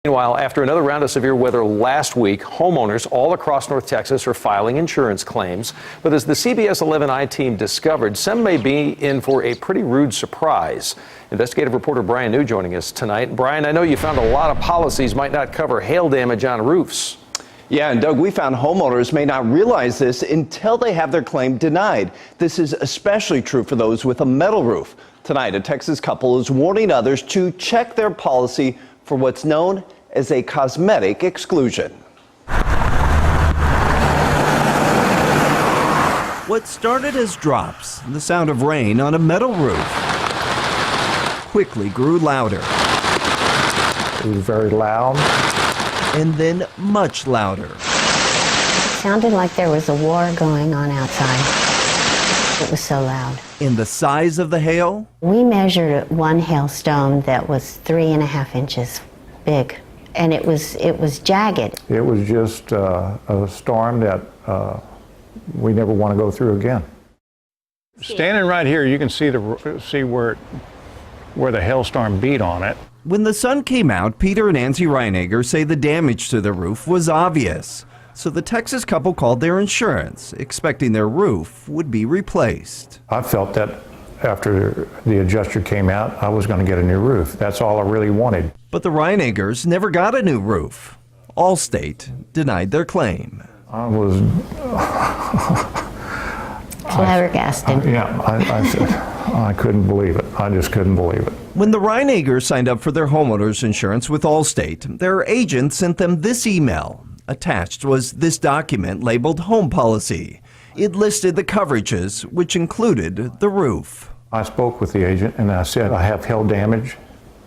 Meanwhile, after another round of severe weather last week, homeowners all across North Texas are filing insurance claims. But as the CBS 11 I-Team discovered, some may be in for a pretty rude surprise. Investigative reporter Brian New joining us tonight. Brian, I know you found a lot of policies might not cover hail damage on roofs. Yeah, and Doug, we found homeowners may not realize this until they have their claim denied. This is especially true for those with a metal roof. Tonight, a Texas couple is warning others to check their policy for what's known as a cosmetic exclusion. What started as drops, the sound of rain on a metal roof, quickly grew louder. It was very loud. And then much louder. It sounded like there was a war going on outside. It was so loud. And the size of the hail? We measured one hailstone that was 3.5 inches big, and it was jagged. It was just a storm that we never want to go through again. Standing right here, you can see where the hailstorm beat on it. When the sun came out, Peter and Nancy Reinegger say the damage to the roof was obvious. So the Texas couple called their insurance, expecting their roof would be replaced. I felt that after the adjuster came out, I was going to get a new roof. That's all I really wanted. But the Reineggers never got a new roof. Allstate denied their claim. I was flabbergasted. I couldn't believe it. I just couldn't believe it. When the Reineggers signed up for their homeowners insurance with Allstate, their agent sent them this email. Attached was this document labeled Home Policy. It listed the coverages, which included the roof. I spoke with the agent and I said, I have hail damage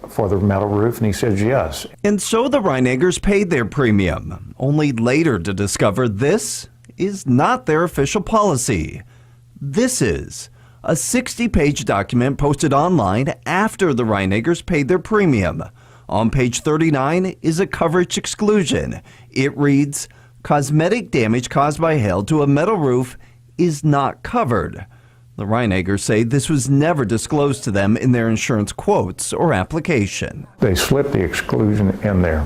for the metal roof, and he said yes. And so the Reineggers paid their premium, only later to discover this is not their official policy. This is a 60-page document posted online after the Reineggers paid their premium. On page 39 is a coverage exclusion. It reads, cosmetic damage caused by hail to a metal roof is not covered. The Reineggers say this was never disclosed to them in their insurance quotes or application. They slipped the exclusion in there.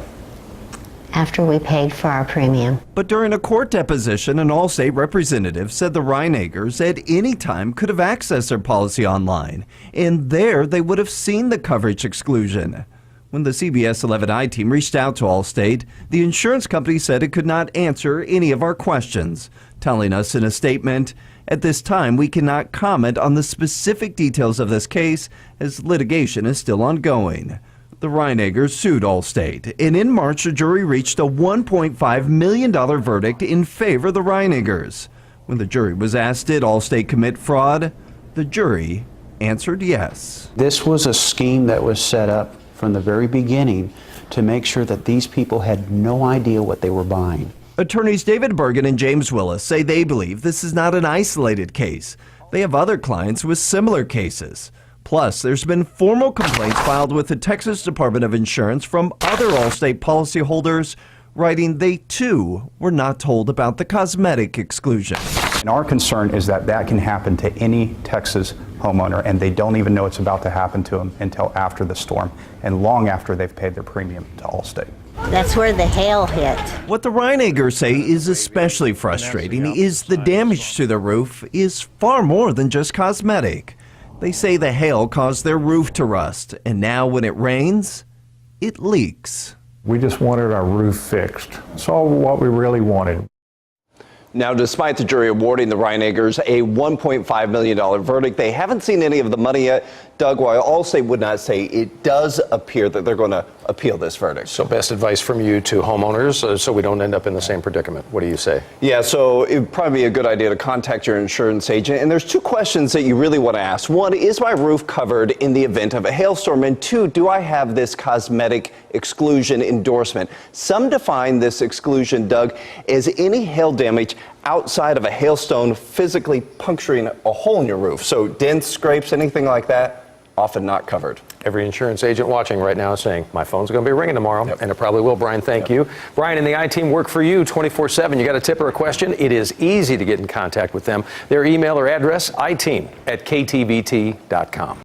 After we paid for our premium. But during a court deposition, an Allstate representative said the Reineggers at any time could have accessed their policy online, and there they would have seen the coverage exclusion. When the CBS 11 I-Team reached out to Allstate, the insurance company said it could not answer any of our questions, telling us in a statement, "At this time, we cannot comment on the specific details of this case as litigation is still ongoing." The Reineggers sued Allstate, and in March, a jury reached a $1.5 million verdict in favor of the Reineggers. When the jury was asked, did Allstate commit fraud, the jury answered yes. This was a scheme that was set up from the very beginning to make sure that these people had no idea what they were buying. Attorneys David Bergen and James Willis say they believe this is not an isolated case. They have other clients with similar cases. Plus, there's been formal complaints filed with the Texas Department of Insurance from other Allstate policyholders, writing they too were not told about the cosmetic exclusion. And our concern is that that can happen to any Texas homeowner, and they don't even know it's about to happen to them until after the storm and long after they've paid their premium to Allstate. That's where the hail hit. What the Reineggers say is especially frustrating is the damage to the roof is far more than just cosmetic. They say the hail caused their roof to rust, and now when it rains, it leaks. We just wanted our roof fixed. That's all what we really wanted. Now, despite the jury awarding the Reineggers a $1.5 million verdict, they haven't seen any of the money yet. Doug, while Allstate would not say, it does appear that they're going to appeal this verdict. So best advice from you to homeowners so we don't end up in the same predicament. What do you say? Yeah, so it would probably be a good idea to contact your insurance agent. And there's two questions that you really want to ask. One, is my roof covered in the event of a hailstorm? And two, do I have this cosmetic exclusion endorsement? Some define this exclusion, Doug, as any hail damage outside of a hailstone physically puncturing a hole in your roof. So dents, scrapes, anything like that, often not covered. Every insurance agent watching right now is saying, my phone's going to be ringing tomorrow, and it probably will. Brian, thank you. Brian and the I-Team work for you 24/7. You got a tip or a question? It is easy to get in contact with them. Their email or address, iteam@ktvt.com.